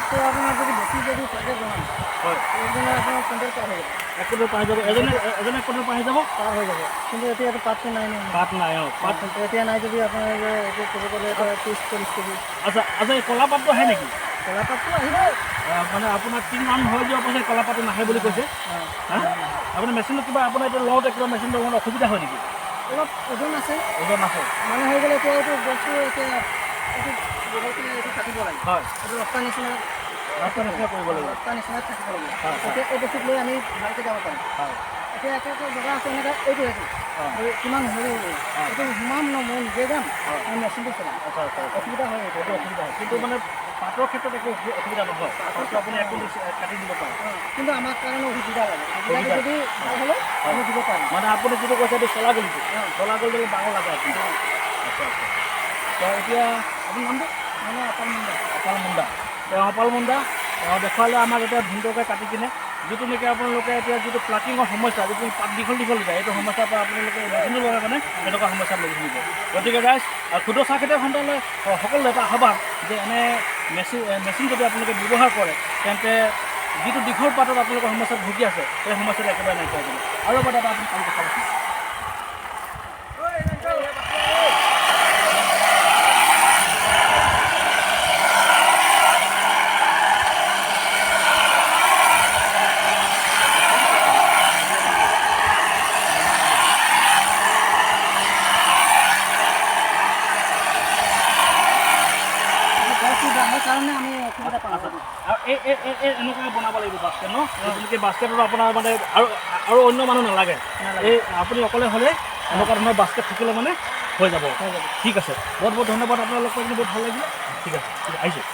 তো আপোনাৰ যদি বেছি যদি থাকে বনাম হয় এইজনে আপোনাৰ কুইণ্টেল পাৰ হৈ যাব। 1 কুইণ্টেল পাই যাব এজনে 1 কুইণ্টেল পাই যাব পাৰ হৈ যাব। কিন্তু এতিয়াতো পাতটো নাই নহয়। পাত নাই পাত এতিয়া নাই যদি আপোনাৰ এইটো ক'ব গ'লে 30-40 কেজি। আচ্ছা আচ্ছা এই কলা পাতটো আহে নেকি? কলা পাতটো আহিব। মানে আপোনাৰ 3 মান হৈ যোৱাৰ পাছত কলা পাতটো নাহে বুলি কৈছে। হা আপোনাৰ মেচিনটো কিবা আপোনাৰ এইটো লওঁতে কিবা মেচিনটো অকণমান অসুবিধা হয় নেকি? অলপ ওজন আছে। ওজন আছে মানে হৈ গ'লে এতিয়া এইটো বস্তু এতিয়া এইটো বহলকৈ এইটো কাটিব লাগে। হয় এইটো ৰস্তা নিচিনা ৰাস্তা নিচিনা কৰিব লাগিব। ৰাস্তা নিচিনা থাকিব লাগিব। হয় হয় এতিয়া এই বস্তুক লৈ আমি ভালকৈ যাব পাৰিম। হয় এতিয়া এটা জেগা আছে এনেকৈ এইটো কিমান সৰু এইটো সোমাম ন মই নিজে যাম মই মেচিনটো চলাম। আচ্ছা আচ্ছা অসুবিধা হয় এইটো অসুবিধা হয় কিন্তু মানে পাতৰ ক্ষেত্ৰত একো অসুবিধা নহয় পাতটো আপুনি একো কাটি দিব পাৰে কিন্তু আমাৰ কাৰণে সুবিধা লাগে। সুবিধাটো যদি ভাল হ'লে আমি দিব পাৰিম। মানে আপুনি যিটো কৈছে এইটো চলাগলিটো চলাগলিটো ডাঙৰ লাগে আপুনি আচ্ছা আচ্ছা তো এতিয়া আপোনাৰ নামটো মানে অকল মুণ্ডা অপাল মুণ্ডা অপাল মুণ্ডা দেখুৱালে আমাক এতিয়া ধুনীয়াকৈ কাটি কিনে যিটো নেকি আপোনালোকে এতিয়া যিটো প্লাকিঙৰ সমস্যা যিটো পাত দীঘল দীঘল যায় এইটো সমস্যাৰ পৰা আপোনালোকে মেচিনটো লগাই মানে এনেকুৱা সমস্যাত লাগি থাকিব। গতিকে গাইজ ক্ষুদ্ৰ চাহ খেতিয়ক সন্থালৈ সকলোৱে এটা আহ্বান যে এনে মেচিন যদি আপোনালোকে ব্যৱহাৰ কৰে তেন্তে যিটো দীঘল পাতত আপোনালোকৰ সমস্যাত ভুগি আছে সেই সমস্যাটো একেবাৰে নাইকিয়া হৈ যাব। আৰু এটা আপুনি কাম কথা কৈছে কাৰণে আমি অসুবিধা পাওঁ। আৰু এনেকুৱাই বনাব লাগিব বাস্কেট ন যেনেকৈ বাস্কেটত আপোনাৰ মানে আৰু অন্য মানুহ নালাগে এই আপুনি অকলে হ'লে এনেকুৱা ধৰণৰ বাস্কেট থাকিলে মানে হৈ যাব। ঠিক আছে বহুত বহুত ধন্যবাদ আপোনালোক বহুত ভাল লাগিলে। ঠিক আছে আহিছোঁ।